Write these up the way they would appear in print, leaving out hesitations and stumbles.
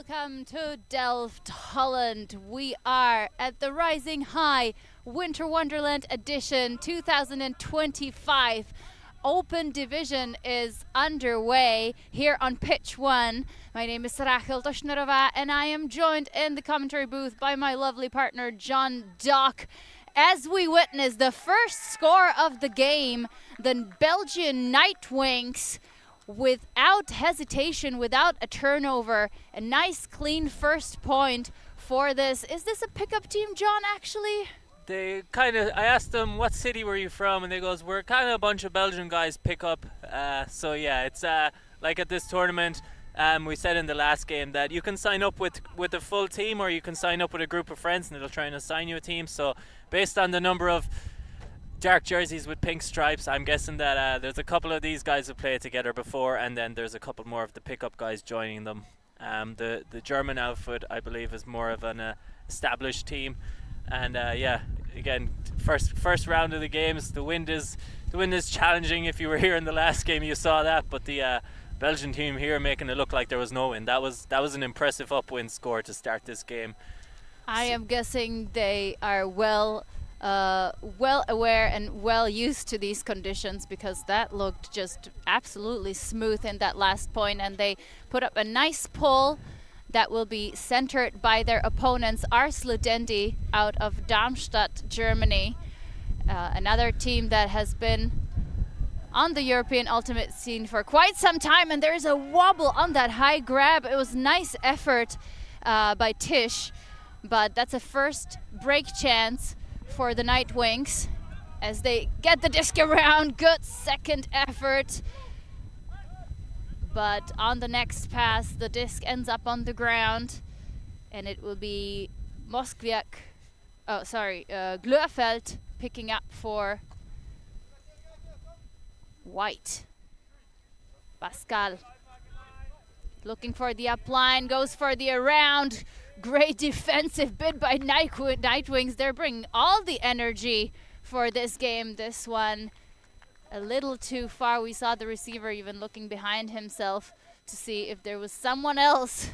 Welcome to Delft, Holland. We are at the Rising High Winter Wonderland Edition 2025. Open division is underway here on pitch 1. My name is Rachel Doshnerova and I am joined in the commentary booth by my lovely partner John Dock. As we witness the first score of the game, the Belgian Nightwings, without hesitation, without a turnover, a nice clean first point for this. Is this a pickup team, John, actually? I asked them, what city were you from? And they goes, we're kind of a bunch of Belgian guys pick up. So yeah, it's like at this tournament, we said in the last game that you can sign up with a full team or you can sign up with a group of friends and it'll try and assign you a team. So based on the number of dark jerseys with pink stripes, I'm guessing that there's a couple of these guys who played together before, and then there's a couple more of the pickup guys joining them. The German outfit, I believe, is more of an established team, and yeah, again, first round of the games, the wind is challenging. If you were here in the last game, you saw that, but the Belgian team here making it look like there was no wind. That was an impressive upwind score to start this game. I am guessing they are well aware and well used to these conditions, because that looked just absolutely smooth in that last point, and they put up a nice pull that will be centered by their opponents, Ludendi out of Darmstadt, Germany, another team that has been on the European Ultimate scene for quite some time, and there's a wobble on that high grab. It was nice effort by Tish, but that's a first break chance for the Nightwings as they get the disc around. Good second effort, but on the next pass the disc ends up on the ground, and it will be Glöfeld picking up for White. Pascal looking for the up line, goes for the around. Great defensive bid by Nightwings. They're bringing all the energy for this game. This one a little too far. We saw the receiver even looking behind himself to see if there was someone else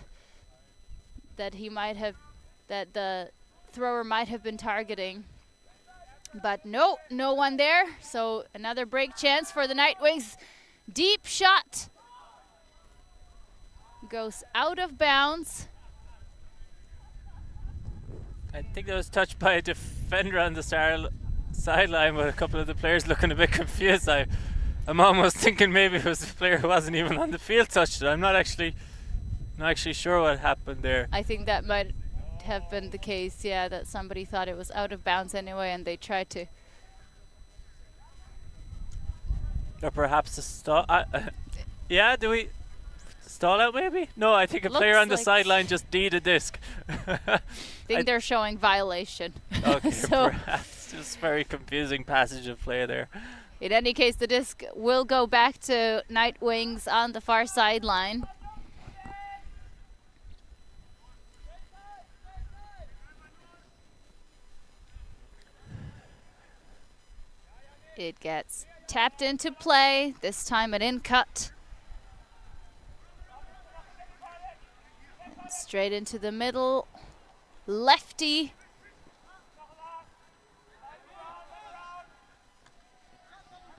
that the thrower might have been targeting. But no one there. So another break chance for the Nightwings. Deep shot goes out of bounds. I think that was touched by a defender on the sideline, with a couple of the players looking a bit confused. I'm almost thinking maybe it was the player who wasn't even on the field touched it. I'm not actually sure what happened there. I think that might have been the case, yeah, that somebody thought it was out of bounds anyway and they tried to. Or perhaps a stall. Yeah, do we stall out maybe? No, I think a player on the sideline just D'd a disc. I think they're showing violation. Okay, so perhaps. Just very confusing passage of play there. In any case, the disc will go back to Nightwings on the far sideline. It gets tapped into play, this time an in-cut. Straight into the middle. Lefty.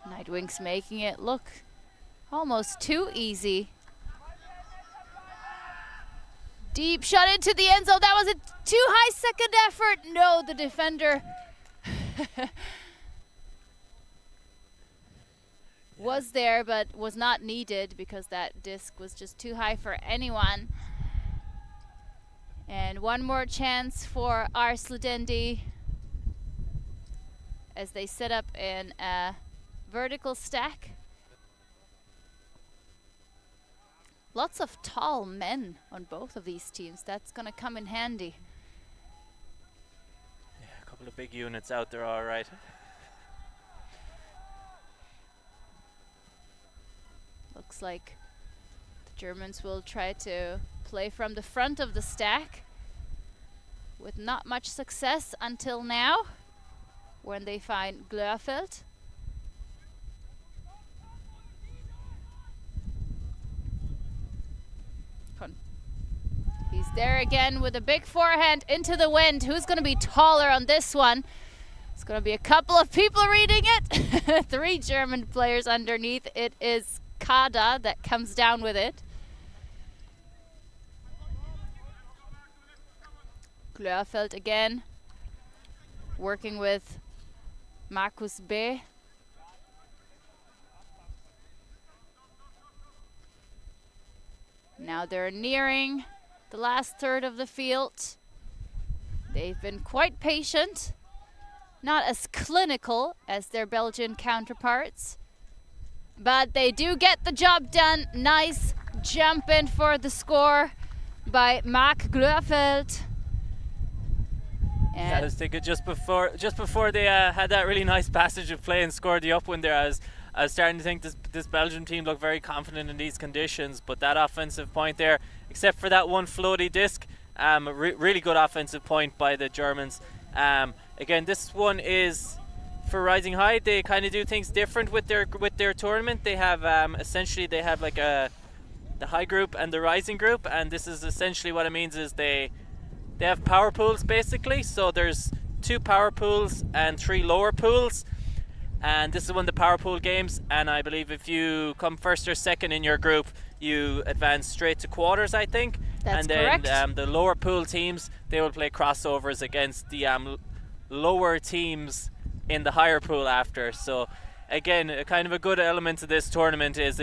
Nightwings making it look almost too easy. Deep shot into the end zone. That was a too high second effort. No, the defender was there, but was not needed because that disc was just too high for anyone. And one more chance for Ludendi as they set up in a vertical stack. Lots of tall men on both of these teams. That's going to come in handy. Yeah, a couple of big units out there, all right. Looks like the Germans will try to play from the front of the stack with not much success until now, when they find Glöfeld. He's there again with a big forehand into the wind. Who's going to be taller on this one? It's going to be a couple of people reading it. 3 German players underneath. It is Kada that comes down with it. Glörfeld again, working with Markus B. Now they're nearing the last third of the field. They've been quite patient, not as clinical as their Belgian counterparts, but they do get the job done. Nice jump in for the score by Mark Glörfeld. Yeah, I was thinking just before they had that really nice passage of play and scored the upwind there, I was starting to think this Belgian team looked very confident in these conditions, but that offensive point there, except for that one floaty disc, really good offensive point by the Germans. Again, this one is for Rising High. They kind of do things different with their tournament. They have essentially they have like the high group and the rising group, and this is essentially what it means is they have power pools basically. So there's 2 power pools and 3 lower pools, and this is one of the power pool games, and I believe if you come first or second in your group you advance straight to quarters, I think. That's and then correct. The lower pool teams, they will play crossovers against the lower teams in the higher pool after. So again, a kind of a good element to this tournament is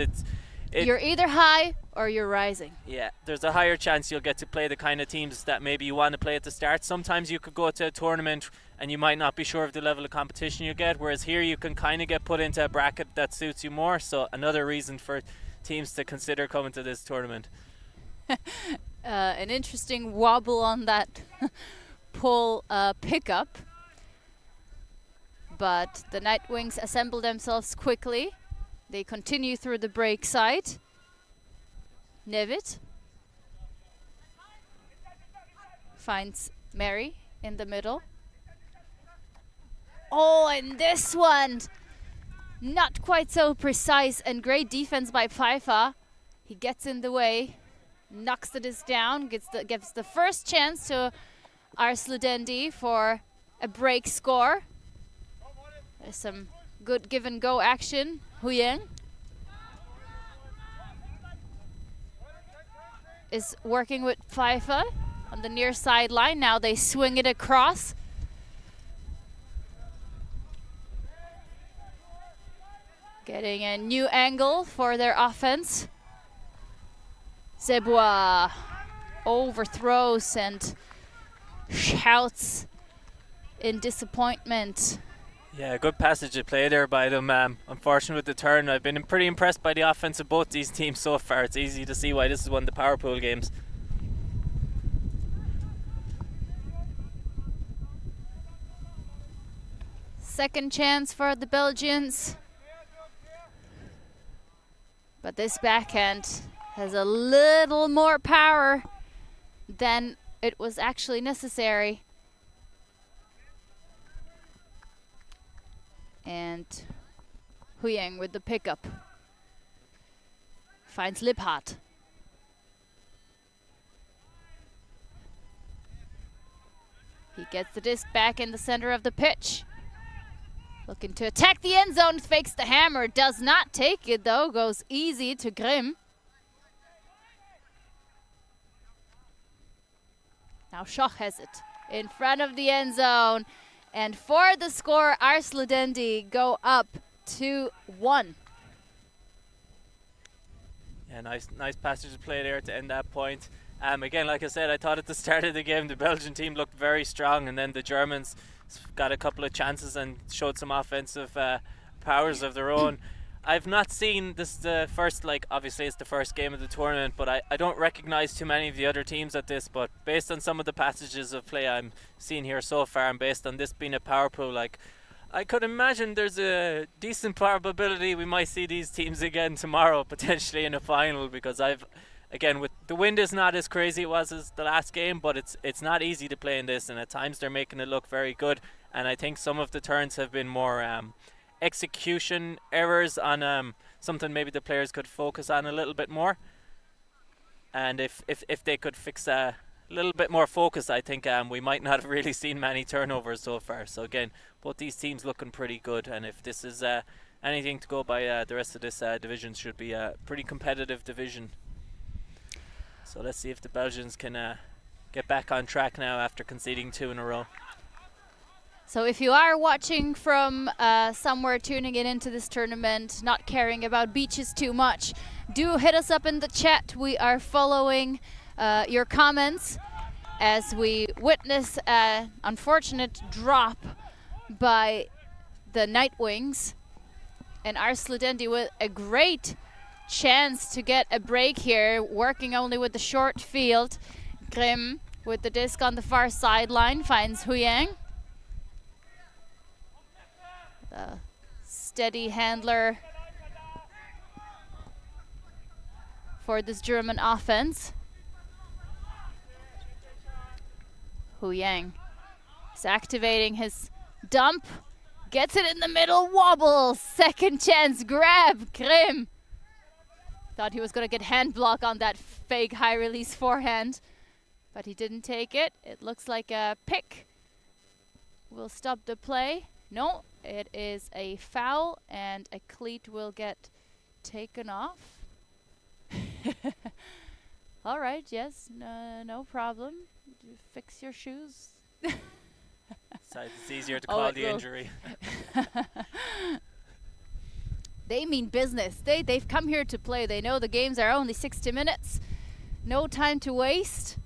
you're either high or you're rising. Yeah, there's a higher chance you'll get to play the kind of teams that maybe you want to play at the start. Sometimes you could go to a tournament and you might not be sure of the level of competition you get, whereas here you can kind of get put into a bracket that suits you more. So another reason for teams to consider coming to this tournament. An interesting wobble on that pull pickup, but the Nightwings assemble themselves quickly. They continue through the break side. Nevitt finds Mary in the middle. Oh, and this one not quite so precise, and great defense by Pfeiffer. He gets in the way, knocks the disc down, gives the first chance to Ars Ludendi for a break score. There's some good give and go action. Huyang is working with Pfeiffer on the near sideline. Now they swing it across. Getting a new angle for their offense. Zebois overthrows and shouts in disappointment. Yeah, good passage of play there by them. Unfortunate with the turn. I've been pretty impressed by the offense of both these teams so far. It's easy to see why this is one of the power pool games. Second chance for the Belgians. But this backhand has a little more power than it was actually necessary. And Huyang with the pickup. Finds Lipphardt. He gets the disc back in the center of the pitch. Looking to attack the end zone, fakes the hammer, does not take it though, goes easy to Grimm. Now Schoch has it in front of the end zone. And for the score, Ars Ludendi go up 2-1. Yeah, nice passage of play there to end that point. Again, like I said, I thought at the start of the game the Belgian team looked very strong, and then the Germans got a couple of chances and showed some offensive powers of their own. I've not seen this the first, obviously it's the first game of the tournament, but I don't recognize too many of the other teams at this, but based on some of the passages of play I'm seeing here so far, and based on this being a power pool, I could imagine there's a decent probability we might see these teams again tomorrow, potentially in a final, because again, with the wind is not as crazy it was as the last game, but it's not easy to play in this, and at times they're making it look very good, and I think some of the turns have been more execution errors on something maybe the players could focus on a little bit more. and if they could fix a little bit more focus, I think we might not have really seen many turnovers so far. So again, both these teams looking pretty good, and if this is anything to go by, the rest of this division should be a pretty competitive division. So let's see if the Belgians can get back on track now after conceding 2 in a row. So if you are watching from somewhere, tuning into this tournament, not caring about beaches too much, do hit us up in the chat. We are following your comments as we witness an unfortunate drop by the Nightwings. And our Ludendi with a great chance to get a break here, working only with the short field. Grim with the disc on the far sideline finds Huyang. The steady handler for this German offense. Huyang is activating his dump. Gets it in the middle, wobbles. Second chance grab, Grim. Thought he was going to get hand block on that fake high release forehand, but he didn't take it. It looks like a pick. We'll stop the play. No, it is a foul, and a cleat will get taken off. All right, yes, no problem. Fix your shoes. Besides, it's easier to call the injury. They mean business. They've come here to play. They know the games are only 60 minutes. No time to waste.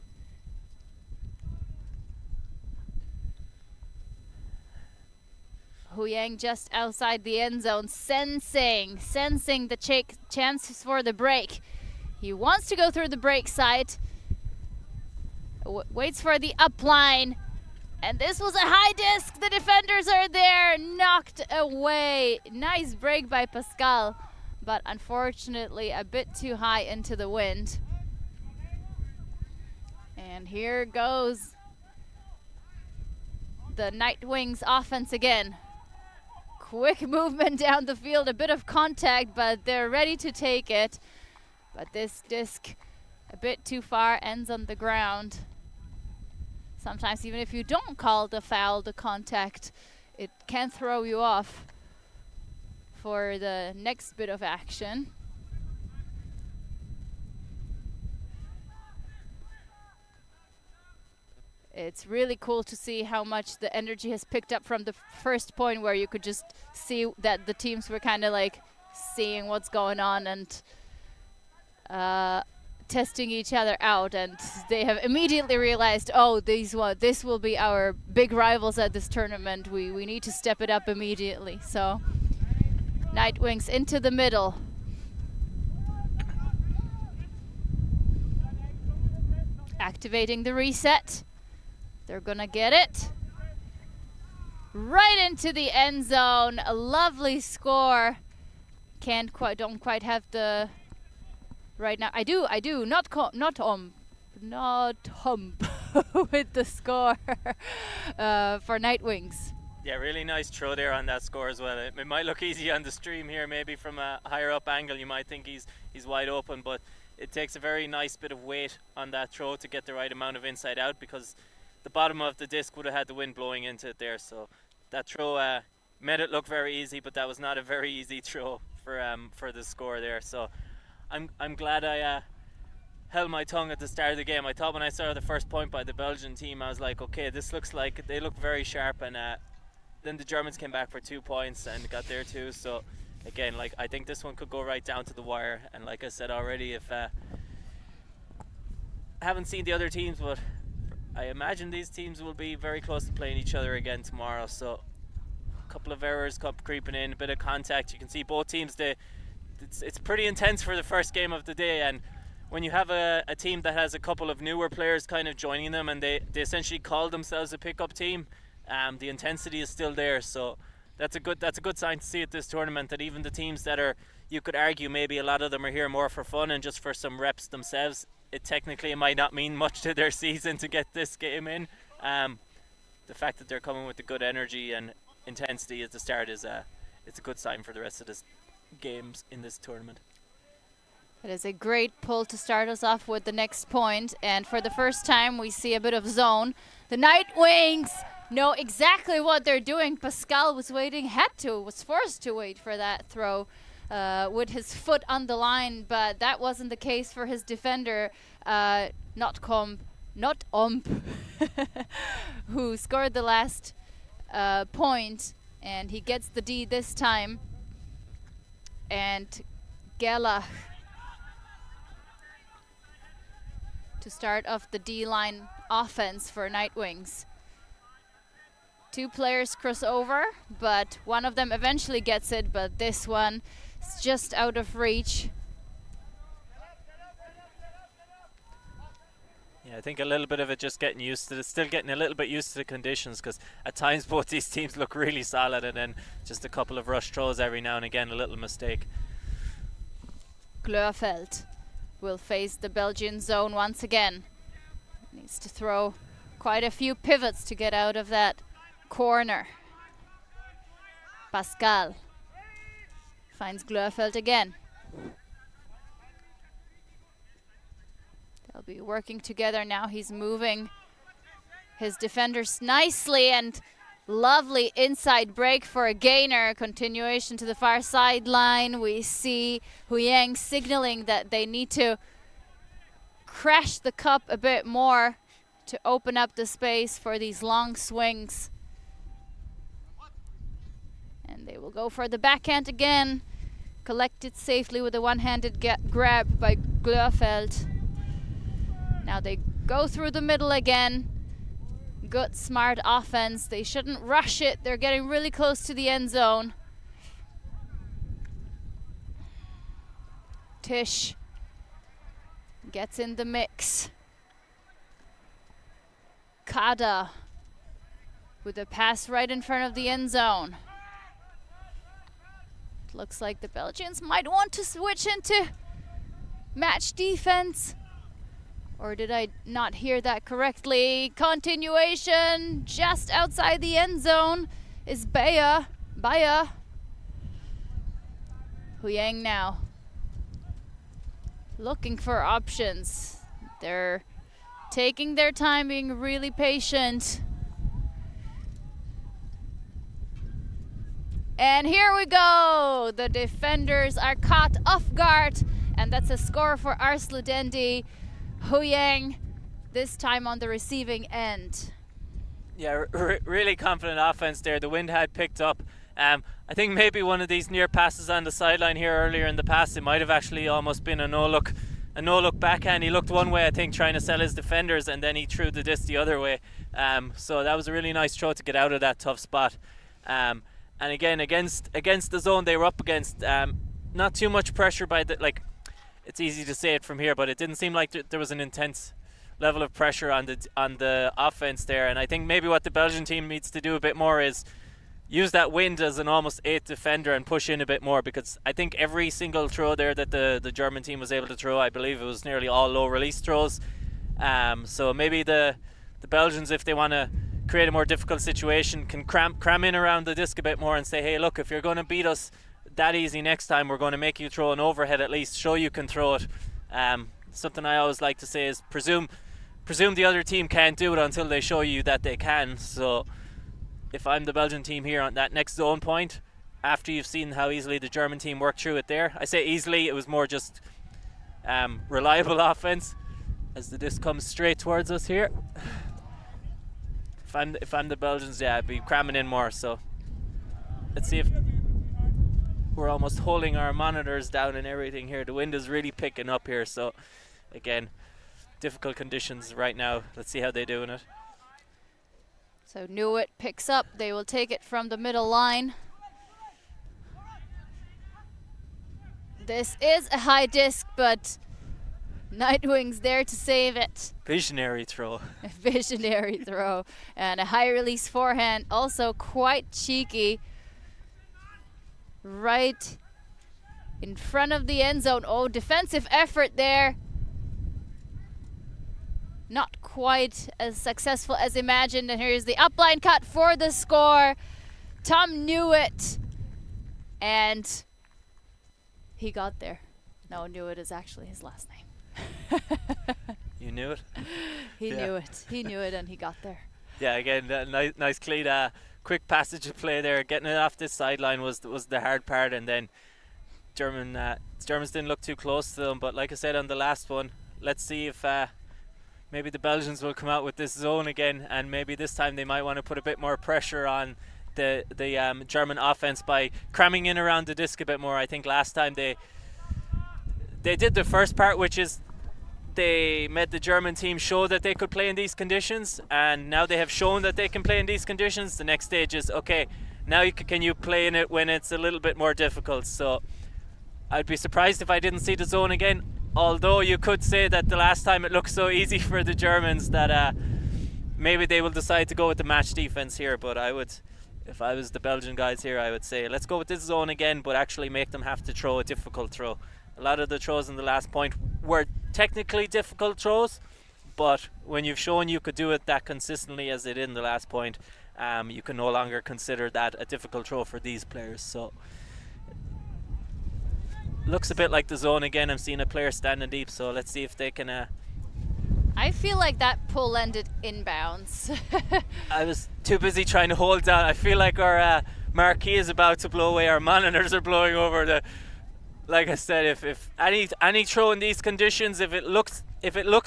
Huyang just outside the end zone, sensing the chances for the break. He wants to go through the break side. Waits for the up line. And this was a high disc. The defenders are there, knocked away. Nice break by Pascal, but unfortunately a bit too high into the wind. And here goes the Nightwings offense again. Quick movement down the field, a bit of contact, but they're ready to take it. But this disc a bit too far, ends on the ground. Sometimes even if you don't call the foul, the contact, it can throw you off for the next bit of action. It's really cool to see how much the energy has picked up from the first point, where you could just see that the teams were kind of like seeing what's going on and testing each other out, and they have immediately realized, oh, this will be our big rivals at this tournament. We need to step it up immediately. So Nightwings into the middle. Activating the reset. They're gonna get it right into the end zone. A lovely score. Don't quite have the right now. I do. Not hump with the score for Nightwings. Yeah, really nice throw there on that score as well. It might look easy on the stream here, maybe from a higher up angle. You might think he's wide open, but it takes a very nice bit of weight on that throw to get the right amount of inside out, because the bottom of the disc would have had the wind blowing into it there. So that throw made it look very easy, but that was not a very easy throw for the score there. So I'm glad I held my tongue at the start of the game. I thought when I saw the first point by the Belgian team, I was like, okay, this looks like they look very sharp, and then the Germans came back for 2 points and got there too. So again, like, I think this one could go right down to the wire. And like I said already, if I haven't seen the other teams, but I imagine these teams will be very close to playing each other again tomorrow. So a couple of errors creeping in, a bit of contact. You can see both teams, it's pretty intense for the first game of the day. And when you have a team that has a couple of newer players kind of joining them, and they essentially call themselves a pickup team, the intensity is still there. So that's a good sign to see at this tournament, that even the teams that are, you could argue maybe a lot of them are here more for fun and just for some reps themselves, it might not mean much to their season to get this game in. The fact that they're coming with the good energy and intensity at the start it's a good sign for the rest of the games in this tournament. It is a great pull to start us off with the next point, and for the first time we see a bit of zone. The Nightwings know exactly what they're doing. Pascal was forced to wait for that throw with his foot on the line, but that wasn't the case for his defender, not Omp, who scored the last point, and he gets the D this time. And Gela to start off the D-line offense for Nightwings. 2 players cross over, but one of them eventually gets it, but this one is just out of reach. Yeah, I think a little bit of it just getting used to still getting a little bit used to the conditions, because at times both these teams look really solid, and then just a couple of rush throws every now and again, a little mistake. Glöfeld will face the Belgian zone once again. Needs to throw quite a few pivots to get out of that corner. Pascal finds Glöfeld again. They'll be working together now. He's moving his defenders nicely, and lovely inside break for a gainer. Continuation to the far sideline. We see Huyang signaling that they need to crash the cup a bit more to open up the space for these long swings. And they will go for the backhand again. Collected safely with a one-handed grab by Glöfeld. Now they go through the middle again. Good, smart offense. They shouldn't rush it. They're getting really close to the end zone. Tish gets in the mix. Kada with a pass right in front of the end zone. It looks like the Belgians might want to switch into match defense. Or did I not hear that correctly? Continuation just outside the end zone is Baya. Huyang now looking for options. They're taking their time, being really patient. And here we go. The defenders are caught off guard, and that's a score for Ars Ludendi. Huyang this time on the receiving end. Yeah, really confident offense there. The wind had picked up. I think maybe one of these near passes on the sideline here earlier in the pass, it might have actually almost been a no-look backhand. He looked one way, I think, trying to sell his defenders, and then he threw the disc the other way. So that was a really nice throw to get out of that tough spot. And again, against the zone they were up against, not too much pressure by the, it's easy to say it from here, but it didn't seem like there was an intense level of pressure on the offense there. And I think maybe what the Belgian team needs to do a bit more is use that wind as an almost 8th defender and push in a bit more, because I think every single throw there that the German team was able to throw, I believe it was nearly all low release throws. So maybe the Belgians, if they want to create a more difficult situation, can cram in around the disc a bit more and say, hey, look, if you're going to beat us that easy next time, we're going to make you throw an overhead, at least show you can throw it. Something I always like to say is presume the other team can't do it until they show you that they can. So if I'm the Belgian team here on that next zone point, after you've seen how easily the German team worked through it there, I say easily, it was more just reliable offense as the disc comes straight towards us here. If I'm the Belgians, yeah, I'd be cramming in more. So let's see if we're almost holding our monitors down and everything here. The wind is really picking up here, so again, difficult conditions right now. Let's see how they're doing it. So Newitt picks up. They will take it from the middle line. This is a high disc, but Nightwings there to save it. Visionary throw. A visionary throw. And a high release forehand, also quite cheeky. Right in front of the end zone. Oh, defensive effort there. Not quite as successful as imagined. And here's the upline cut for the score. Tom Newitt. And he got there. No, knew it is actually his last name. You knew it? He knew it. He knew it, and he got there. Yeah, again, nice clean, quick passage of play there. Getting it off this sideline was the hard part, and then Germans didn't look too close to them. But like I said on the last one, let's see if maybe the Belgians will come out with this zone again, and maybe this time they might want to put a bit more pressure on the German offense by cramming in around the disc a bit more. I think last time they did the first part, which is they made the German team show that they could play in these conditions, and now they have shown that they can play in these conditions. The next stage is, okay, now can you play in it when it's a little bit more difficult? So I'd be surprised if I didn't see the zone again, although you could say that the last time it looked so easy for the Germans that maybe they will decide to go with the match defense here. But I would, if I was the Belgian guys here, I would say let's go with this zone again, but actually make them have to throw a difficult throw. A lot of the throws in the last point were technically difficult throws, but when you've shown you could do it that consistently as they did in the last point, you can no longer consider that a difficult throw for these players. So looks a bit like the zone again. I'm seeing a player standing deep, so let's see if they can I feel like that pull ended inbounds. I was too busy trying to hold down. I feel like our marquee is about to blow away. Our monitors are blowing over. Like I said, if any throw in these conditions, if it looks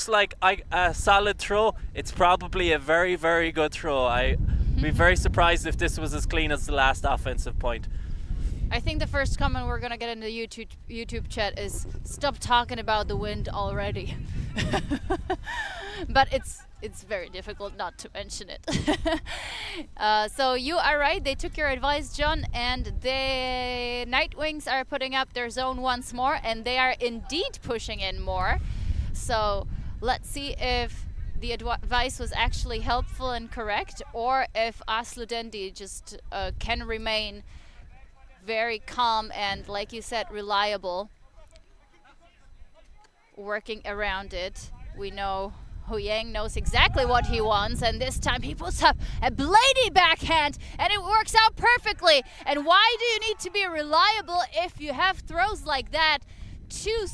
like a solid throw, it's probably a very, very good throw. I'd be very surprised if this was as clean as the last offensive point. I think the first comment we're gonna get in the YouTube chat is stop talking about the wind already. But it's very difficult not to mention it. So you are right, they took your advice, John, and the Nightwings are putting up their zone once more, and they are indeed pushing in more. So let's see if the advice was actually helpful and correct, or if us Ludendi just can remain very calm and, like you said, reliable, working around it. We know Hu Yang knows exactly what he wants, and this time he puts up a blady backhand, and it works out perfectly. And why do you need to be reliable if you have throws like that? Two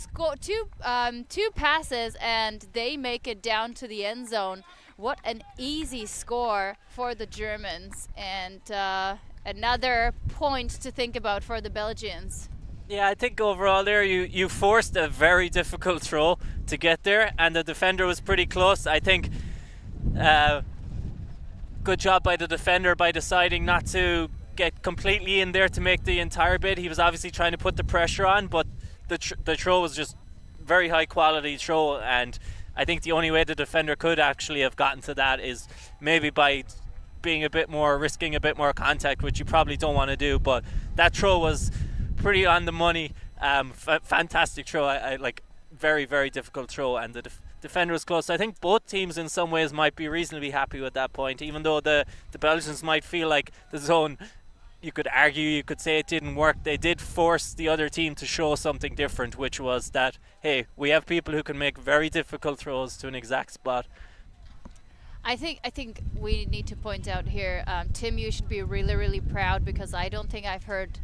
passes, and they make it down to the end zone. What an easy score for the Germans, and another point to think about for the Belgians. Yeah, I think overall there you forced a very difficult throw to get there, and the defender was pretty close. I think good job by the defender by deciding not to get completely in there to make the entire bid. He was obviously trying to put the pressure on, but the throw was just very high quality throw, and I think the only way the defender could actually have gotten to that is maybe by being risking a bit more contact, which you probably don't want to do. But that throw was pretty on the money. Fantastic throw. I like very, very difficult throw, and the defender was close. I think both teams in some ways might be reasonably happy with that point, even though the Belgians might feel like the zone, you could say it didn't work. They did force the other team to show something different, which was that, hey, we have people who can make very difficult throws to an exact spot. I think we need to point out here, Tim, you should be really, really proud, because I don't think I've heard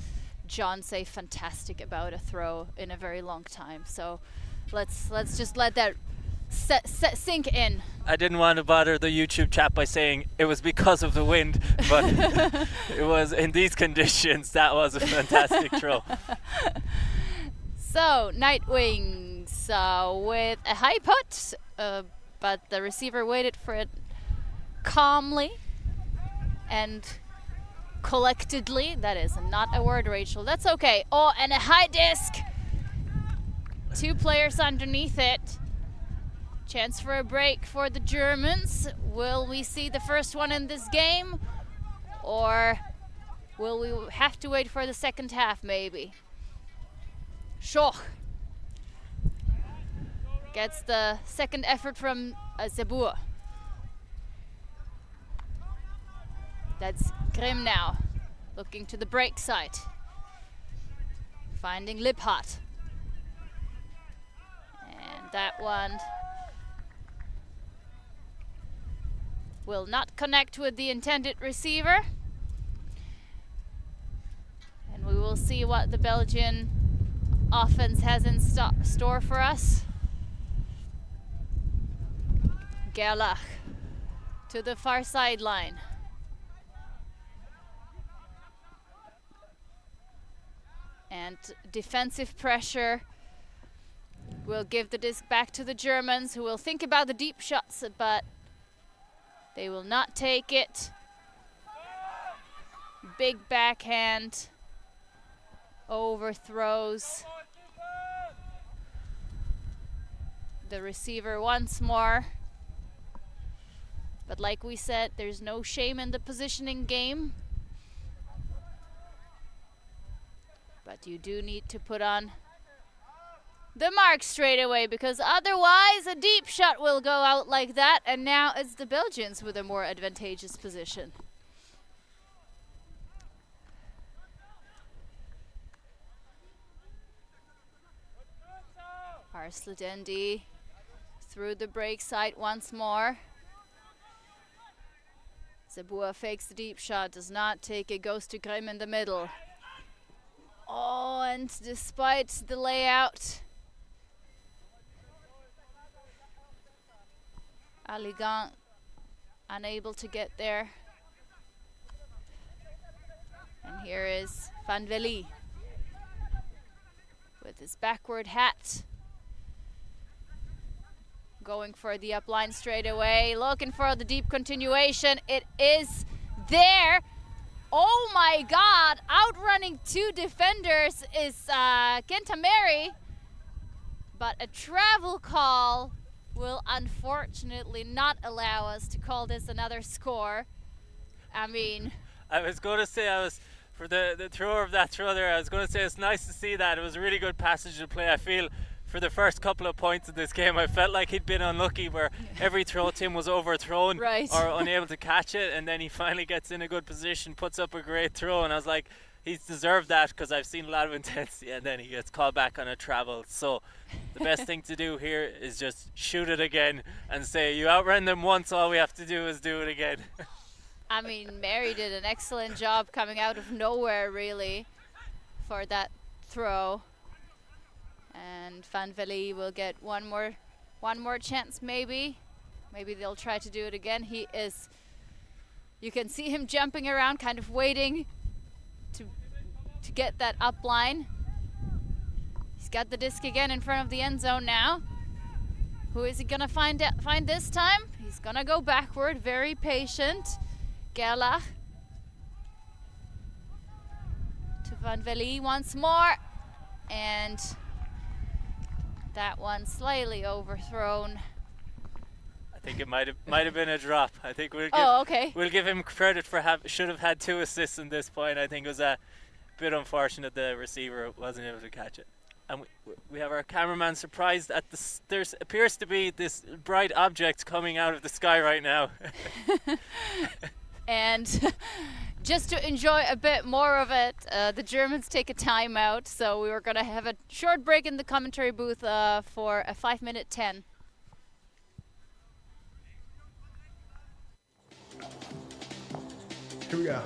John say fantastic about a throw in a very long time. So let's just let that sink in. I didn't want to bother the YouTube chat by saying it was because of the wind, but it was in these conditions. That was a fantastic throw. So Nightwings with a high put, but the receiver waited for it calmly and collectedly. That is not a word, Rachel. That's okay. Oh, and a high disc. 2 players underneath it. Chance for a break for the Germans. Will we see the first one in this game, or will we have to wait for the second half maybe? Schoch gets the second effort from Zabur. That's Grimm now, looking to the break side, finding Lipphardt. And that one will not connect with the intended receiver. And we will see what the Belgian offense has in store for us. Gerlach to the far sideline. And defensive pressure will give the disc back to the Germans, who will think about the deep shots, but they will not take it. Big backhand. Overthrows the receiver once more. But like we said, there's no shame in the positioning game. But you do need to put on the mark straight away, because otherwise a deep shot will go out like that, and now it's the Belgians with a more advantageous position. Ludendi through the break side once more. Zabua fakes the deep shot, does not take it, goes to Grimm in the middle. Oh, and despite the layout, Aligan unable to get there. And here is Van Vlie with his backward hat. Going for the up line straight away, looking for the deep continuation. It is there. Oh my God, outrunning two defenders is Kentameri. But a travel call will unfortunately not allow us to call this another score. I mean, I was going to say, for the thrower of that throw there, I was going to say it's nice to see that. It was a really good passage of play. I feel for the first couple of points of this game, I felt like he'd been unlucky where every throw to him was overthrown or unable to catch it, and then he finally gets in a good position, puts up a great throw, and I was like, he's deserved that, because I've seen a lot of intensity, and then he gets called back on a travel. So the best thing to do here is just shoot it again and say, you outran them once, all we have to do is do it again. I mean, Mary did an excellent job coming out of nowhere, really, for that throw. And Van Vlie will get one more chance, maybe. Maybe they'll try to do it again. He is, you can see him jumping around, kind of waiting to get that up line. He's got the disc again in front of the end zone now. Who is he gonna find this time? He's gonna go backward, very patient. Gerlach to Van Vlie once more, and that one slightly overthrown. I think it might have been a drop. I think we'll give him credit for should have had 2 assists in this point. I think it was a bit unfortunate the receiver wasn't able to catch it. And we have our cameraman surprised at there appears to be this bright object coming out of the sky right now. And just to enjoy a bit more of it, the Germans take a timeout, so we were going to have a short break in the commentary booth for a 5-minute 10. Here we go.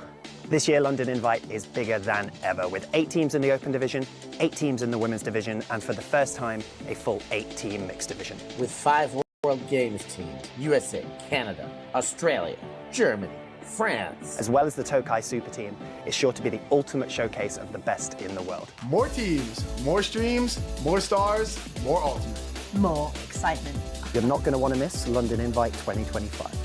This year, London Invite is bigger than ever, with 8 teams in the Open Division, 8 teams in the Women's Division, and for the first time, a full 8-team Mixed Division. With 5 World Games teams, USA, Canada, Australia, Germany, France. As well as the Tokai Super Team, is sure to be the ultimate showcase of the best in the world. More teams, more streams, more stars, more ultimate. More excitement. You're not going to want to miss London Invite 2025.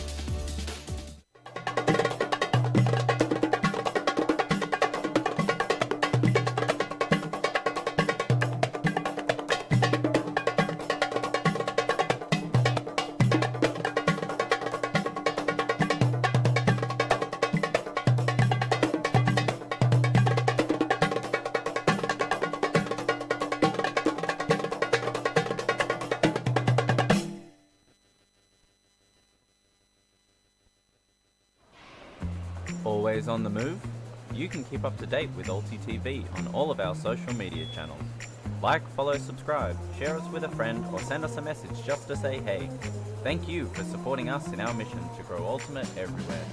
Always on the move? You can keep up to date with ULTI.TV on all of our social media channels. Like, follow, subscribe, share us with a friend, or send us a message just to say hey. Thank you for supporting us in our mission to grow Ultimate everywhere.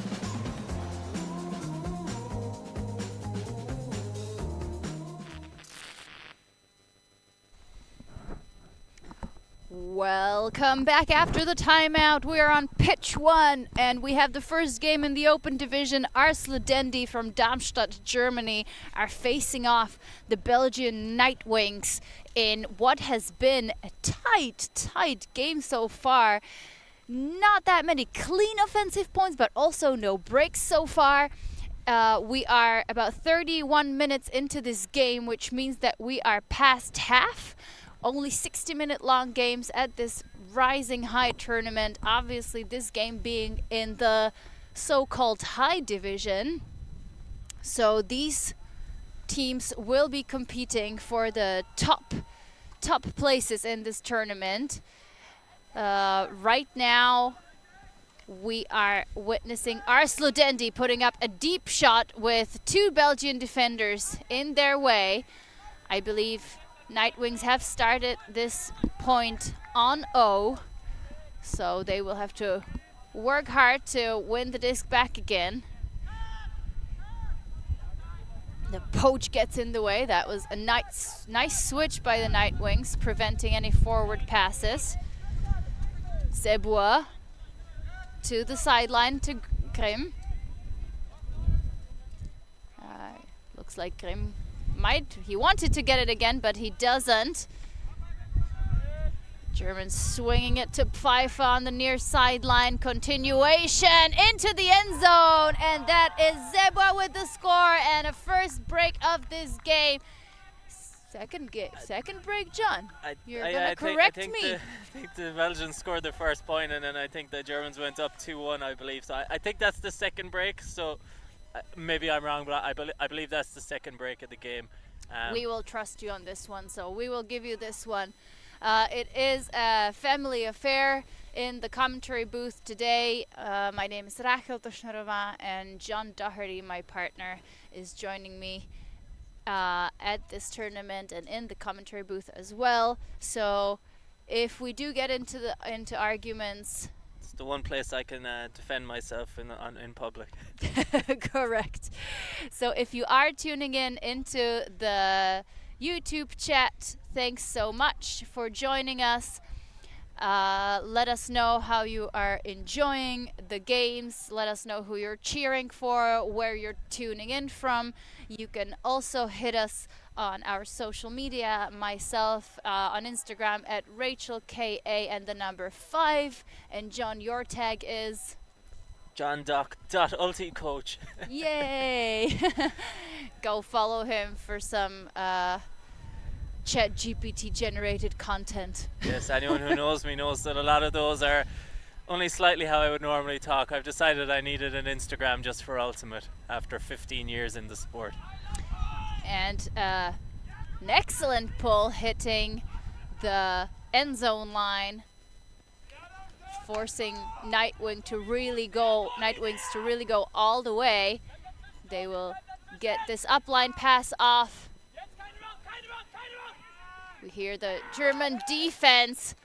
Welcome back after the timeout. We are on pitch 1 and we have the first game in the open division. Ludendi from Darmstadt, Germany are facing off the Belgian Nightwings in what has been a tight game so far. Not that many clean offensive points, but also no breaks so far. We are about 31 minutes into this game, which means that we are past half. Only 60-minute long games at this Rising High tournament. Obviously, this game being in the so-called high division. So these teams will be competing for the top places in this tournament. Right now, we are witnessing Ludendi putting up a deep shot with 2 Belgian defenders in their way. I believe Nightwings have started this point on O, so they will have to work hard to win the disc back again. The poach gets in the way. That was a nice switch by the Nightwings, preventing any forward passes. Sebois to the sideline to Grimm. Looks like Grimm he wanted to get it again, but he doesn't. Germans swinging it to Pfeiffer on the near sideline. Continuation into the end zone, and that is Sebois with the score and a first break of this game. Second break, John. You're gonna correct me. I think the Belgians scored the first point, and then I think the Germans went up 2-1, I believe. So I think that's the second break. So maybe I'm wrong, but I believe that's the second break of the game. We will trust you on this one, so we will give you this one. It is a family affair in the commentary booth today. My name is Rachel Toshnerova, and John Doherty, my partner, is joining me at this tournament and in the commentary booth as well. So if we do get into arguments, it's the one place I can defend myself in public. Correct. So if you are tuning into the YouTube chat, thanks so much for joining us. Let us know how you are enjoying the games. Let us know who you're cheering for, where you're tuning in from. You can also hit us on our social media, myself on Instagram at RachelKA and the number 5. And John, your tag is? JohnDoc.ULTICoach. Yay! Go follow him for some ChatGPT generated content. Yes, anyone who knows me knows that a lot of those are only slightly how I would normally talk. I've decided I needed an Instagram just for Ultimate after 15 years in the sport. And an excellent pull hitting the end zone line, forcing Nightwings to really go all the way. They will get this upline pass off. We hear the German defense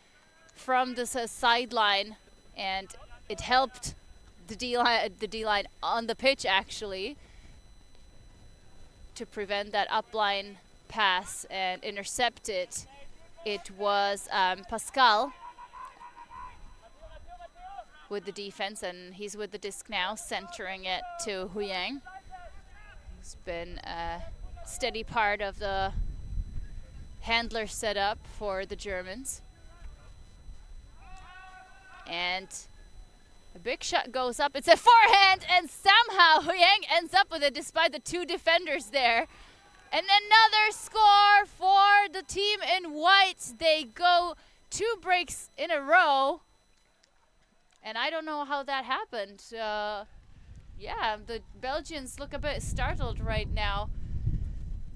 from the sideline, and it helped the D-line on the pitch actually to prevent that upline pass and intercept it. It was Pascal with the defense, and he's with the disc now, centering it to Huyang. He's been a steady part of the handler setup for the Germans. And a big shot goes up. It's a forehand, and somehow Huyang ends up with it despite the 2 defenders there. And another score for the team in white. They go 2 breaks in a row. And I don't know how that happened. Yeah, the Belgians look a bit startled right now.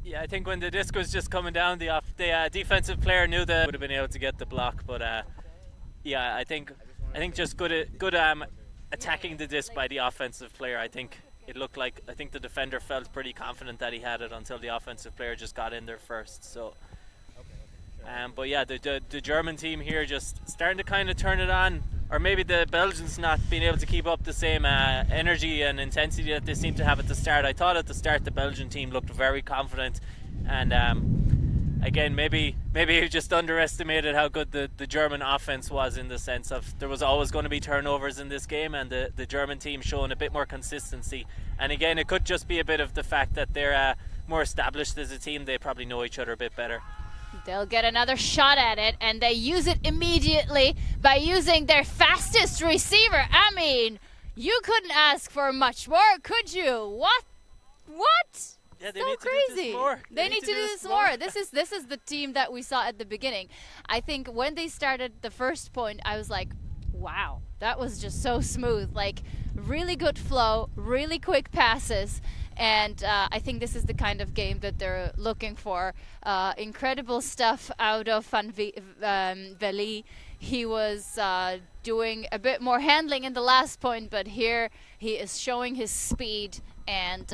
Yeah, I think when the disc was just coming down, the defensive player knew that would have been able to get the block. But yeah, I think just good attacking the disc by the offensive player. I think the defender felt pretty confident that he had it until the offensive player just got in there first. So, but yeah, the German team here just starting to kind of turn it on, or maybe the Belgians not being able to keep up the same energy and intensity that they seem to have at the start. I thought at the start the Belgian team looked very confident, and again, maybe he just underestimated how good the German offense was, in the sense of there was always going to be turnovers in this game, and the German team showing a bit more consistency. And again, it could just be a bit of the fact that they're more established as a team. They probably know each other a bit better. They'll get another shot at it, and they use it immediately by using their fastest receiver. I mean, you couldn't ask for much more, could you? What? Yeah, they so need crazy. to do this more. They need to do this more. This is the team that we saw at the beginning. I think when they started the first point, I was like, wow, that was just so smooth. Like, really good flow, really quick passes. And I think this is the kind of game that they're looking for. Incredible stuff out of Van Veli. He was doing a bit more handling in the last point, but here he is showing his speed, and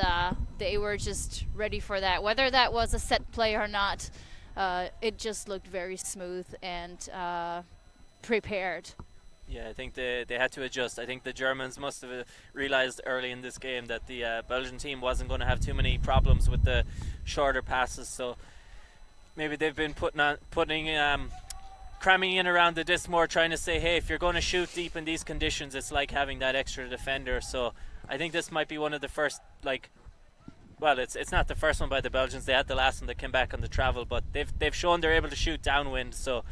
they were just ready for that. Whether that was a set play or not, it just looked very smooth and prepared. Yeah, I think they had to adjust. I think the Germans must have realized early in this game that the Belgian team wasn't going to have too many problems with the shorter passes. So maybe they've been cramming in around the disc more, trying to say, hey, if you're going to shoot deep in these conditions, it's like having that extra defender. So I think this might be one of the first, it's not the first one by the Belgians. They had the last one that came back on the travel, but they've shown they're able to shoot downwind. So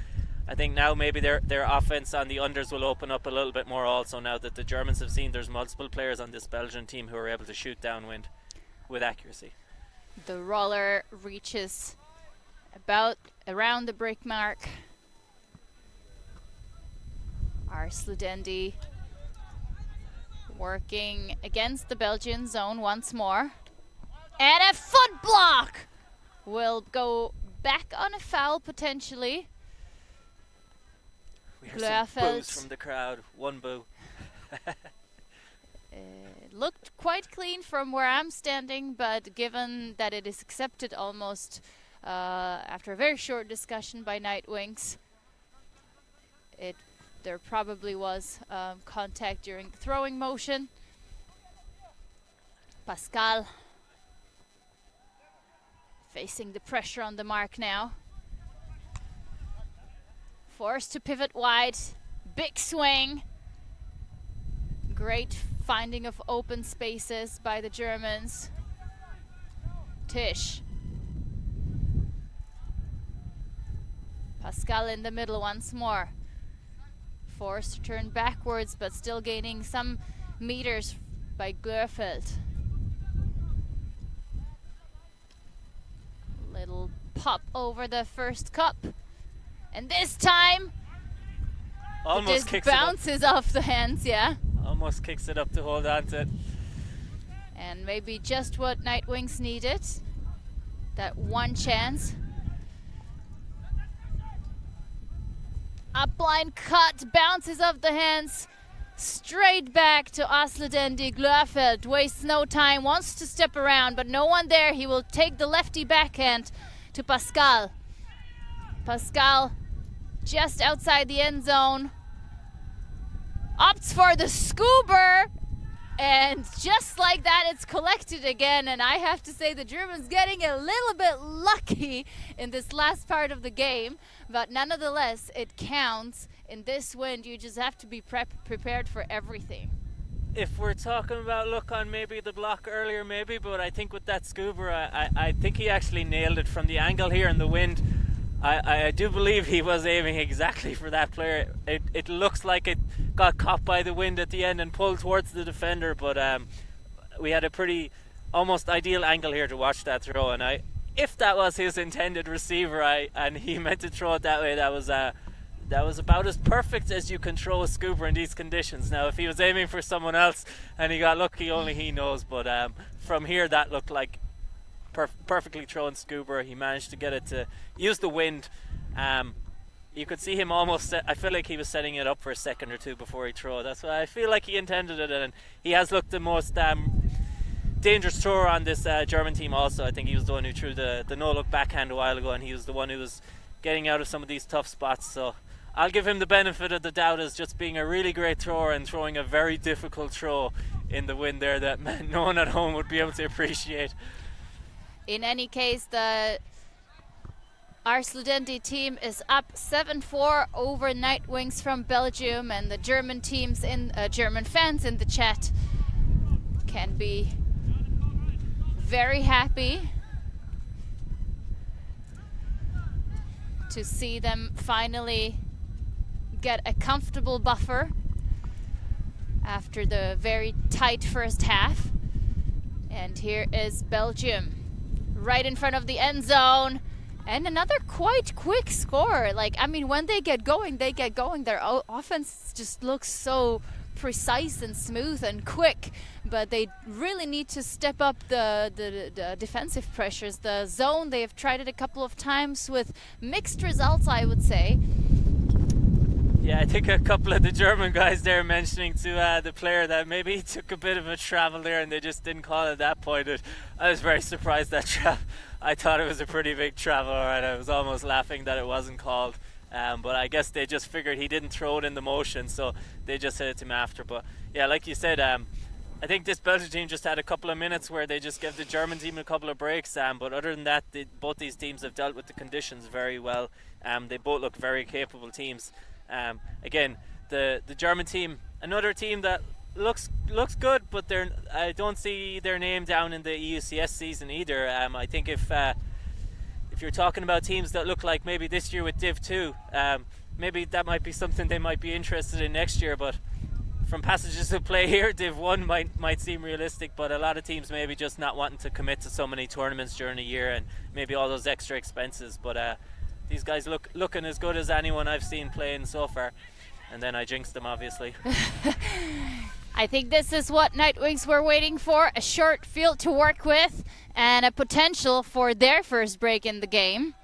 I think now maybe their offense on the unders will open up a little bit more also, now that the Germans have seen there's multiple players on this Belgian team who are able to shoot downwind with accuracy. The roller reaches about around the break mark. Ludendi working against the Belgian zone once more. And a foot block! Will go back on a foul potentially. We hear some boos from the crowd. One boo. Looked quite clean from where I'm standing, but given that it is accepted almost after a very short discussion by Nightwings, there probably was contact during the throwing motion. Pascal facing the pressure on the mark now. Forced to pivot wide. Big swing. Great finding of open spaces by the Germans. Tisch. Pascal in the middle once more. Forced to turn backwards, but still gaining some meters by Glörfeld. Little pop over the first cup. And this time, almost it bounces off the hands, yeah. Almost kicks it up to hold on to it. And maybe just what Nightwings needed. That one chance. Upline cut, bounces off the hands. Straight back to Ludendi. Glörfeld wastes no time, wants to step around, but no one there. He will take the lefty backhand to Pascal. Pascal just outside the end zone. Opts for the scoober. And just like that, it's collected again. And I have to say the Germans getting a little bit lucky in this last part of the game. But nonetheless, it counts. In this wind, you just have to be prepared for everything. If we're talking about look on maybe the block earlier, maybe, but I think with that scuba, I think he actually nailed it from the angle here in the wind. I do believe he was aiming exactly for that player. It looks like it got caught by the wind at the end and pulled towards the defender, but we had a pretty almost ideal angle here to watch that throw. And if that was his intended receiver, and he meant to throw it that way, that was about as perfect as you can throw a scuba in these conditions. Now, if he was aiming for someone else and he got lucky, only he knows. But from here, that looked like perfectly thrown scuba. He managed to get it to use the wind. You could see him almost I feel like he was setting it up for a second or two before he threw it. That's why I feel like he intended it, and he has looked the most dangerous thrower on this German team also. I think he was the one who threw the no-look backhand a while ago, and he was the one who was getting out of some of these tough spots. So I'll give him the benefit of the doubt as just being a really great thrower and throwing a very difficult throw in the wind there that no one at home would be able to appreciate. In any case, the Our Ludendi team is up 7-4 over Nightwings from Belgium, and the German teams German fans in the chat can be very happy to see them finally get a comfortable buffer after the very tight first half. And here is Belgium right in front of the end zone. And another quite quick score. Like, I mean, when they get going, they get going. Their offense just looks so precise and smooth and quick. But they really need to step up the defensive pressures. The zone, they have tried it a couple of times with mixed results, I would say. Yeah, I think a couple of the German guys there mentioning to the player that maybe he took a bit of a travel there and they just didn't call it at that point. I was very surprised that I thought it was a pretty big travel, and I was almost laughing that it wasn't called. But I guess they just figured he didn't throw it in the motion, so they just hit it to him after. But yeah, like you said, I think this Belgian team just had a couple of minutes where they just gave the German team a couple of breaks. But other than that, both these teams have dealt with the conditions very well. They both look very capable teams. Again, the German team, another team that looks good, but I don't see their name down in the EUCS season either. I think if you're talking about teams that look like maybe this year with Div 2, maybe that might be something they might be interested in next year. But from passages of play here, Div 1 might seem realistic, but a lot of teams maybe just not wanting to commit to so many tournaments during the year and maybe all those extra expenses. But these guys looking as good as anyone I've seen playing so far. And then I jinxed them, obviously. I think this is what Nightwings were waiting for, a short field to work with and a potential for their first break in the game.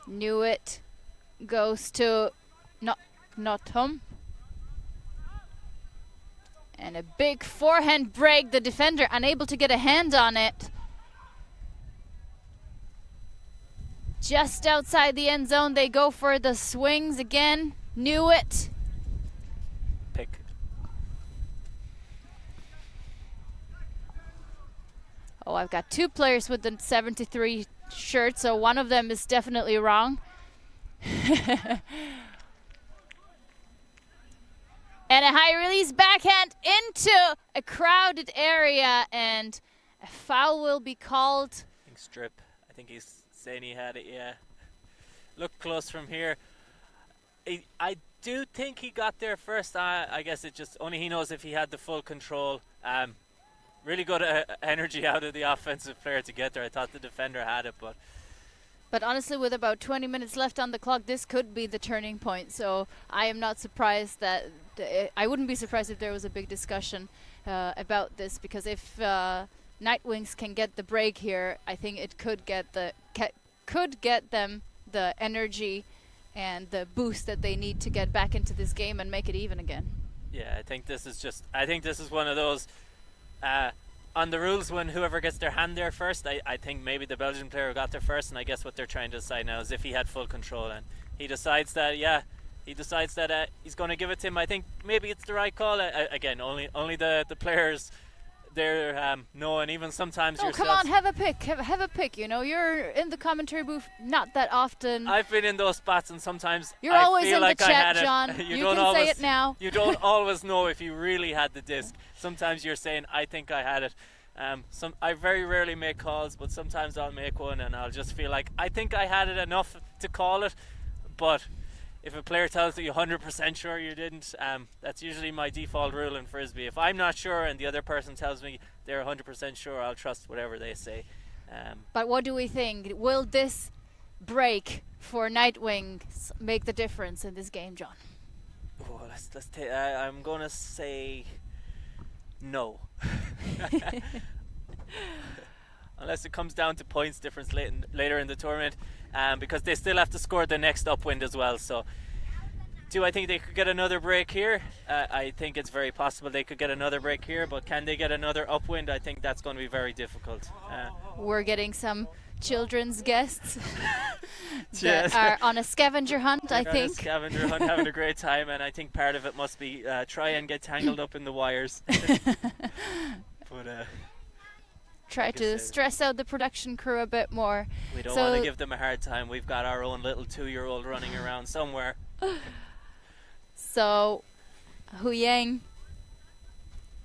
Knew it goes to not home. And a big forehand break, the defender unable to get a hand on it. Just outside the end zone, they go for the swings again. Knew it. Pick. Oh, I've got two players with the 73 shirt, so one of them is definitely wrong. And a high release backhand into a crowded area, and a foul will be called. I think strip. I think he's saying he had it, yeah. Look close from here. I do think he got there first. I guess it just only he knows if he had the full control. Really good energy out of the offensive player to get there. I thought the defender had it, But honestly, with about 20 minutes left on the clock, this could be the turning point. So I am not surprised that I wouldn't be surprised if there was a big discussion about this, because if Nightwings can get the break here, I think it could get them the energy and the boost that they need to get back into this game and make it even again. Yeah, I think this is one of those on the rules when whoever gets their hand there first. I think maybe the Belgian player got there first, and I guess what they're trying to decide now is if he had full control, and he decides that he's going to give it to him. I think maybe it's the right call. Again, only the players there know, and even sometimes yourselves. Come on, have a pick. Have a pick. You know, you're in the commentary booth not that often. I've been in those spots, and sometimes you're I always feel in like the chat, John. you can always say it now. You don't always know if you really had the disc. Sometimes you're saying, I think I had it. I very rarely make calls, but sometimes I'll make one and I'll just feel like I think I had it enough to call it. But if a player tells you 100% sure you didn't, that's usually my default rule in Frisbee. If I'm not sure and the other person tells me they're 100% sure, I'll trust whatever they say. But what do we think? Will this break for Nightwings make the difference in this game, John? Oh, let's take. I'm gonna say no. Unless it comes down to points difference later in the tournament, because they still have to score the next upwind as well. So do I think they could get another break here? I think it's very possible they could get another break here, but can they get another upwind? I think that's going to be very difficult. We're getting some children's guests that are on a scavenger hunt, I think. On a scavenger hunt, having a great time, and I think part of it must be try and get tangled up in the wires. try Like I to said. stress out the production crew a bit more. We don't So- want to give them a hard time. We've got our own little 2-year-old running around somewhere. So, Hu Yang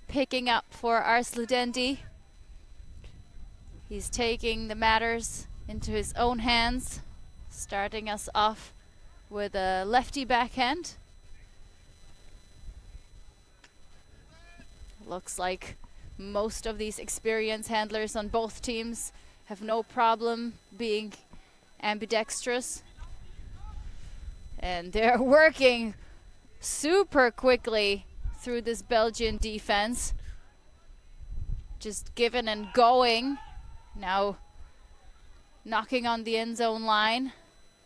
picking up for Ars Ludendi. He's taking the matters into his own hands, starting us off with a lefty backhand. Looks like most of these experienced handlers on both teams have no problem being ambidextrous. And they're working super quickly through this Belgian defense. Just giving and going. Now knocking on the end zone line.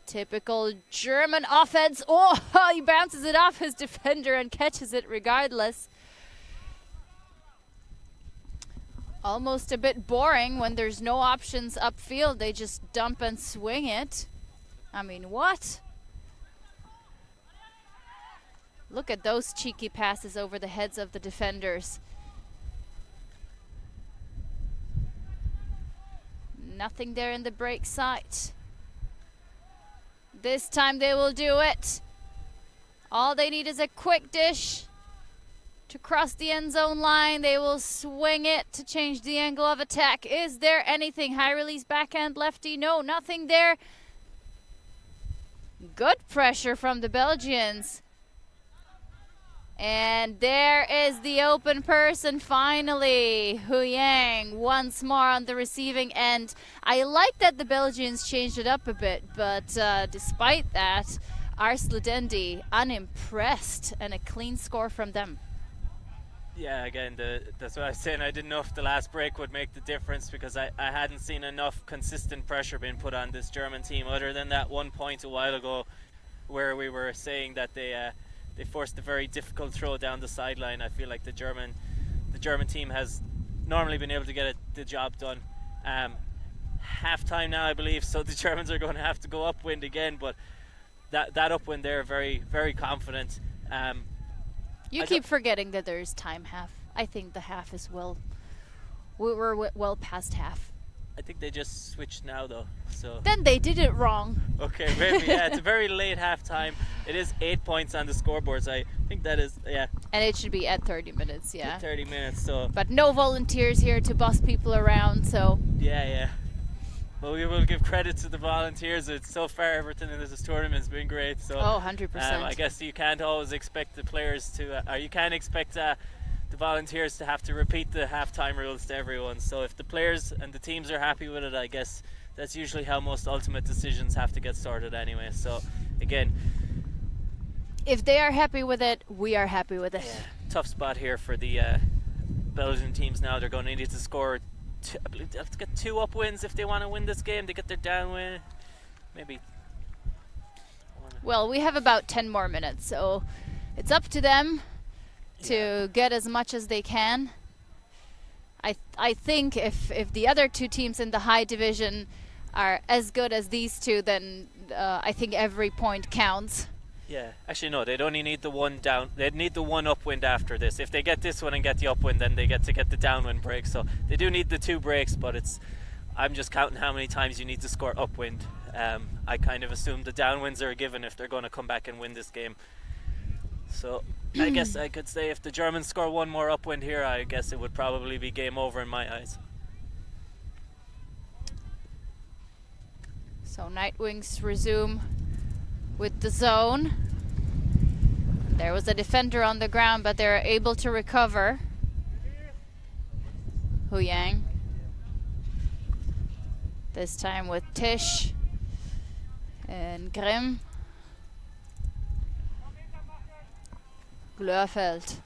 Typical German offense. Oh, he bounces it off his defender and catches it regardless. Almost a bit boring when there's no options upfield. They just dump and swing it. I mean, what? Look at those cheeky passes over the heads of the defenders. Nothing there in the break sight. This time they will do it. All they need is a quick dish to cross the end zone line. They will swing it to change the angle of attack. Is there anything? High release backhand lefty? No, nothing there. Good pressure from the Belgians. And there is the open person finally. Hu Yang once more on the receiving end. I like that the Belgians changed it up a bit, but despite that, Ars Ludendi unimpressed, and a clean score from them. Yeah, again, that's what I was saying. I didn't know if the last break would make the difference, because I hadn't seen enough consistent pressure being put on this German team, other than that 1 point a while ago where we were saying that they forced a very difficult throw down the sideline. I feel like the German team has normally been able to get the job done. Half time now, I believe, so the Germans are going to have to go upwind again, but that upwind there, very, very confident. You keep forgetting that there's time half. I think the half is we're well past half. I think they just switched now though, so. Then they did it wrong. Okay, maybe, yeah, it's a very late half time. It is 8 points on the scoreboards. I think that is, yeah. And it should be at 30 minutes, yeah. 30 minutes, so. But no volunteers here to boss people around, so. Yeah. But we will give credit to the volunteers. It's so far, everything in this tournament has been great. So. Oh, 100%. I guess you can't always expect the players to, or you can't expect the volunteers to have to repeat the halftime rules to everyone. So if the players and the teams are happy with it, I guess that's usually how most ultimate decisions have to get sorted anyway. So again, if they are happy with it, we are happy with it. Yeah, tough spot here for the Belgian teams now. They're going to need to score I believe they have to get 2 upwins if they want to win this game. They get their downwind, maybe. Well, we have about 10 more minutes, so it's up to them to get as much as they can. I think if the other two teams in the high division are as good as these two, then I think every point counts. Yeah, actually no, they'd only need the one down. They'd need the one upwind after this. If they get this one and get the upwind, then they get the downwind break. So they do need the 2 breaks, but I'm just counting how many times you need to score upwind. I kind of assume the downwinds are a given if they're going to come back and win this game. So I guess I could say if the Germans score 1 more upwind here, I guess it would probably be game over in my eyes. So Nightwings resume with the zone. There was a defender on the ground, but they're able to recover. Hu Yang. This time with Tisch and Grimm. Glörfeld.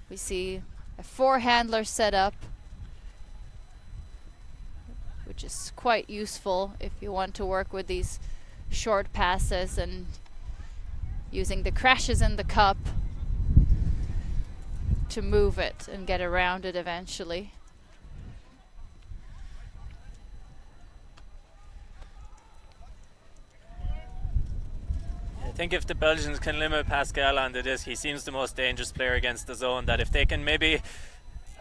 We see a 4-handler setup, which is quite useful if you want to work with these short passes and using the crashes in the cup to move it and get around it eventually. I think if the Belgians can limit Pascal onto this, he seems the most dangerous player against the zone. That if they can maybe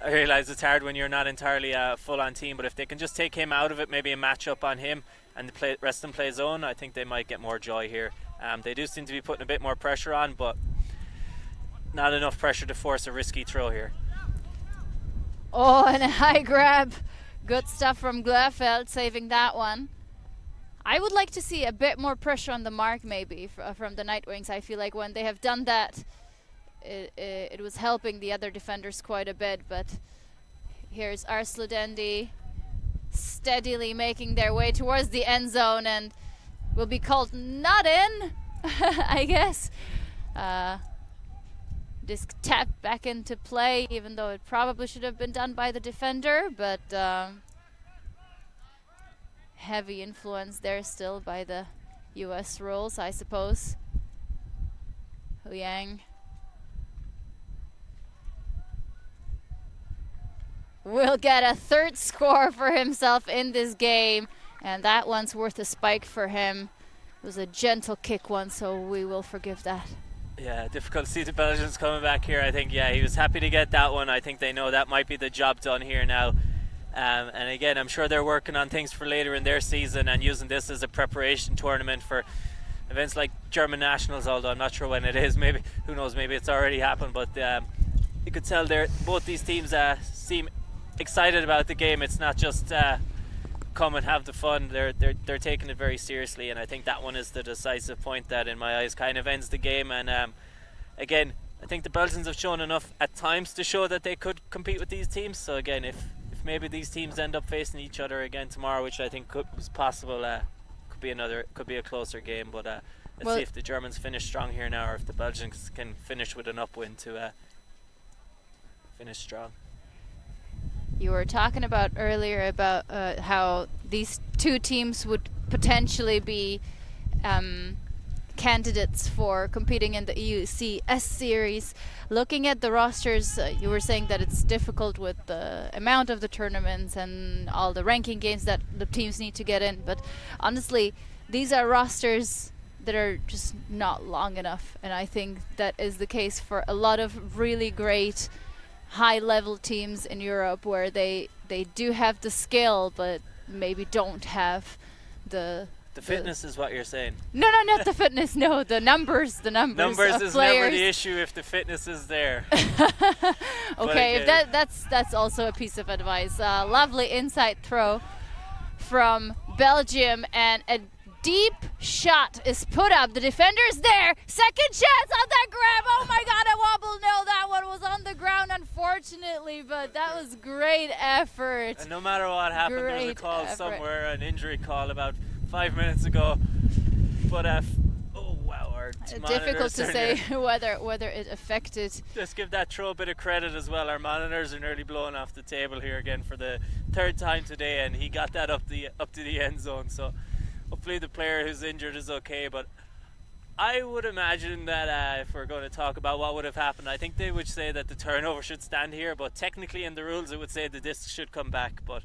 I realise it's hard when you're not entirely a full-on team, but if they can just take him out of it, maybe a match-up on him, and the rest of them play zone, I think they might get more joy here. They do seem to be putting a bit more pressure on, but not enough pressure to force a risky throw here. Oh, and a high grab. Good stuff from Glefeld, saving that one. I would like to see a bit more pressure on the mark, maybe, from the Nightwings. I feel like when they have done that, it was helping the other defenders quite a bit. But here's Ludendi steadily making their way towards the end zone and will be called not in, I guess. Disc tapped back into play, even though it probably should have been done by the defender, but heavy influence there still by the US rules, I suppose. Hu Yang will get a third score for himself in this game, and that one's worth a spike for him. It was a gentle kick one, so we will forgive that. Yeah, difficult to see the Belgians coming back here. I think, yeah, he was happy to get that one. I think they know that might be the job done here now. And again, I'm sure they're working on things for later in their season and using this as a preparation tournament for events like German Nationals, although I'm not sure when it is. Maybe, who knows, maybe it's already happened. But you could tell both these teams seem excited about the game. It's not just come and have the fun. They're taking it very seriously, and I think that one is the decisive point that in my eyes kind of ends the game. And again, I think the Belgians have shown enough at times to show that they could compete with these teams. So again, if maybe these teams end up facing each other again tomorrow, which I think is possible, could be a closer game. But let's see if the Germans finish strong here now, or if the Belgians can finish with an upwind to finish strong. You were talking about earlier about how these two teams would potentially be candidates for competing in the EUCS series. Looking at the rosters, you were saying that it's difficult with the amount of the tournaments and all the ranking games that the teams need to get in. But honestly, these are rosters that are just not long enough. And I think that is the case for a lot of really great high-level teams in Europe, where they do have the skill, but maybe don't have the fitness is what you're saying. No, not the fitness. No, the numbers. Numbers of is players. never the issue if the fitness is there. Okay, if that's also a piece of advice. Lovely inside throw from Belgium, and a deep shot is put up. The defender's there. Second chance on that grab. Oh my God, a wobble. No, that one was on the ground, unfortunately, but that was great effort. And no matter what happened, there was a call somewhere, an injury call about 5 minutes ago. But oh wow, our difficult to say whether it affected. Just give that throw a bit of credit as well. Our monitors are nearly blowing off the table here again for the third time today, and he got that up to the end zone. So hopefully the player who's injured is okay. But I would imagine that if we're going to talk about what would have happened, I think they would say that the turnover should stand here. But technically in the rules it would say the disc should come back. But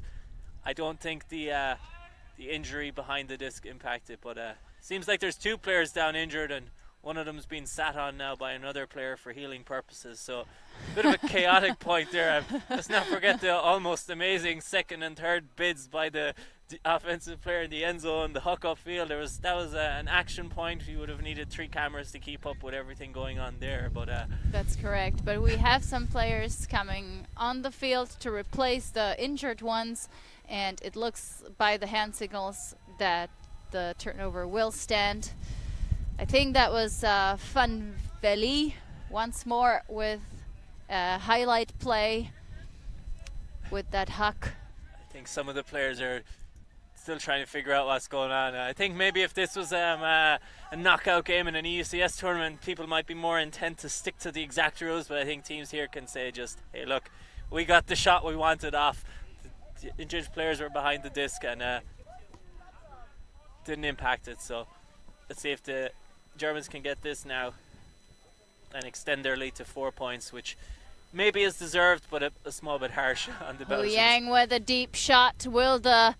I don't think the injury behind the disc impacted. But seems like there's two players down injured, and one of them's being sat on now by another player for healing purposes. So a bit of a chaotic point there. Let's not forget the almost amazing second and third bids by the offensive player in the end zone, the hook upfield. That was an action point. You would have needed 3 cameras to keep up with everything going on there. But that's correct. But we have some players coming on the field to replace the injured ones, and it looks by the hand signals that the turnover will stand. I think that was Van Veli once more with a highlight play with that huck. I think some of the players are still trying to figure out what's going on. I think maybe if this was a knockout game in an EUCS tournament, people might be more intent to stick to the exact rules, but I think teams here can say just, hey look, we got the shot we wanted off. The injured players were behind the disc and didn't impact it. So let's see if the Germans can get this now and extend their lead to 4 points, which maybe is deserved, but a small bit harsh on the Belgians. Hu Yang with a deep shot. Will the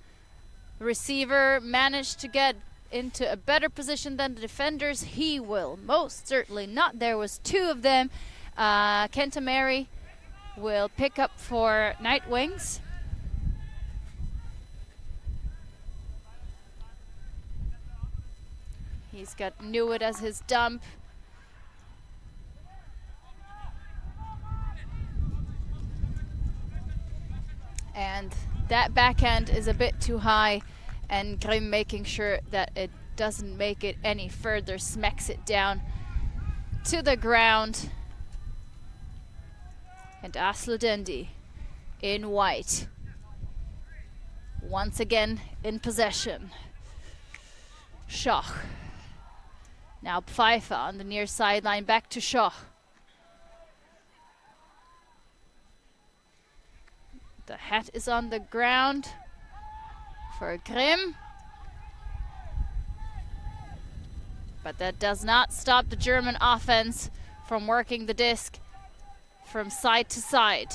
receiver manage to get into a better position than the defenders? He will most certainly not. There was 2 of them. Kentamari will pick up for Nightwings. He's got Newitt as his dump. And that backhand is a bit too high, and Grimm making sure that it doesn't make it any further, smacks it down to the ground. And Ludendi in white, once again in possession. Schoch. Now Pfeiffer on the near sideline, back to Schoch. The hat is on the ground for Grimm. But that does not stop the German offense from working the disc from side to side.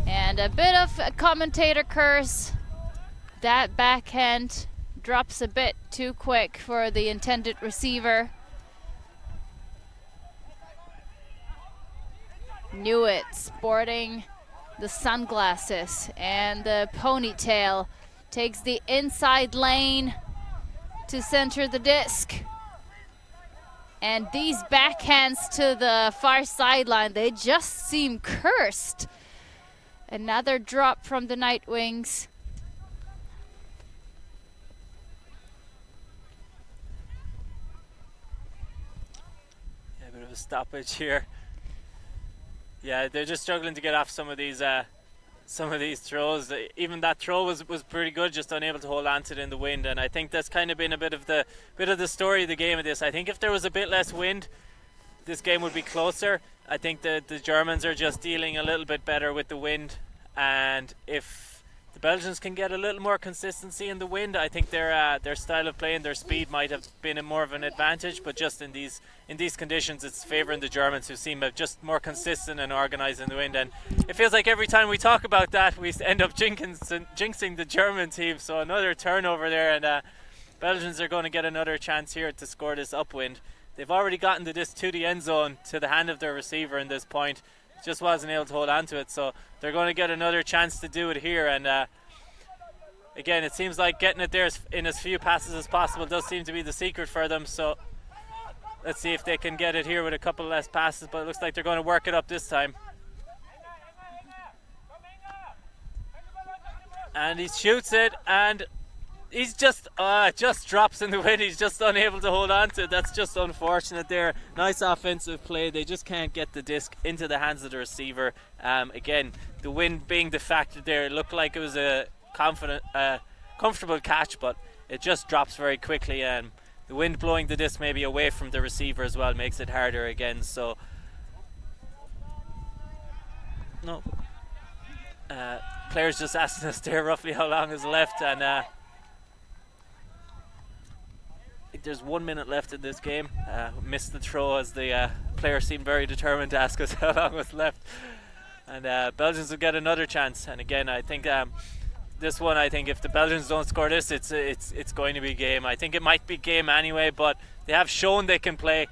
And a bit of a commentator curse. That backhand drops a bit too quick for the intended receiver. Newitt sporting the sunglasses and the ponytail takes the inside lane to center the disc. And these backhands to the far sideline, they just seem cursed. Another drop from the Nightwings. Yeah, a bit of a stoppage here. Yeah, they're just struggling to get off some of these throws. Even that throw was pretty good, just unable to hold on to it in the wind. And I think that's kind of been a bit of the story of the game of this. I think if there was a bit less wind, this game would be closer. I think the Germans are just dealing a little bit better with the wind, and if the Belgians can get a little more consistency in the wind, I think their style of play and their speed might have been more of an advantage. But just in these conditions, it's favouring the Germans, who seem just more consistent and organised in the wind. And it feels like every time we talk about that, we end up jinxing the German team. So another turnover there, and Belgians are going to get another chance here to score this upwind. They've already gotten this to the end zone, to the hand of their receiver in this point. Just wasn't able to hold on to it, so they're going to get another chance to do it here. And again, it seems like getting it there in as few passes as possible does seem to be the secret for them. So let's see if they can get it here with a couple less passes, but it looks like they're going to work it up this time. And he shoots it, and he's just drops in the wind. He's just unable to hold on to it. That's just unfortunate there. Nice offensive play. They just can't get the disc into the hands of the receiver. Again, the wind being the factor there, it looked like it was a comfortable catch, but it just drops very quickly. And the wind blowing the disc maybe away from the receiver as well makes it harder again. So no. Players just asking us there roughly how long is left, and I think there's 1 minute left in this game. Missed the throw as the player seemed very determined to ask us how long was left. And Belgians will get another chance. And again, I think this one, I think if the Belgians don't score this, it's going to be game. I think it might be game anyway, but they have shown they can play.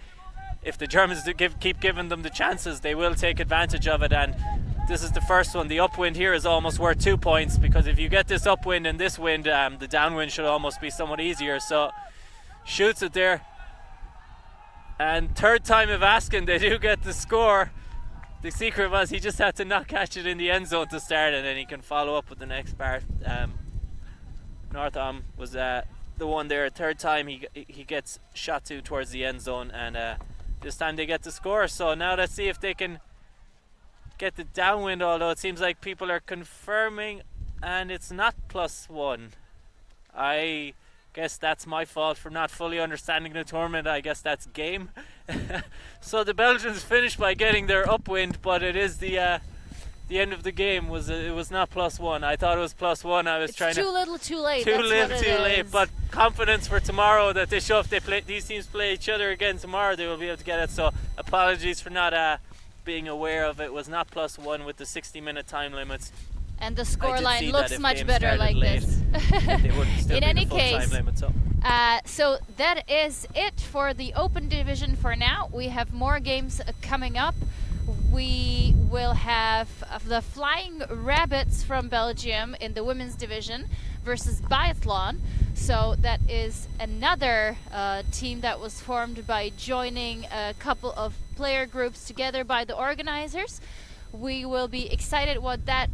If the Germans keep giving them the chances, they will take advantage of it. And this is the first one. The upwind here is almost worth 2 points, because if you get this upwind and this wind, the downwind should almost be somewhat easier. So shoots it there, and third time of asking, they do get the score. The secret was he just had to not catch it in the end zone to start, and then he can follow up with the next part. Northam was the one there. Third time he gets shot to towards the end zone, and this time they get the score. So now let's see if they can get the downwind, although it seems like people are confirming, and it's not +1. I guess that's my fault for not fully understanding the tournament. I guess that's game. So the Belgians finished by getting their upwind, but it is the end of the game. It was not +1. I thought it was +1. I was It's trying too little, too late. too That's little, what it too late. is. But confidence for tomorrow that they show if these teams play each other again tomorrow, they will be able to get it. So apologies for not being aware of it. It was not +1 with the 60-minute time limits. And the I did see scoreline that looks if much games better started like late, this. they wouldn't still In be any the full time case, limit. so that is it for the Open Division for now. We have more games coming up. We will have the Flying Rabbits from Belgium in the women's division versus Biathlon. So that is another team that was formed by joining a couple of player groups together by the organizers. We will be excited what that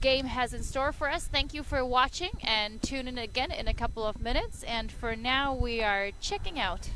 game has in store for us. Thank you for watching, and tune in again in a couple of minutes. And for now, we are checking out.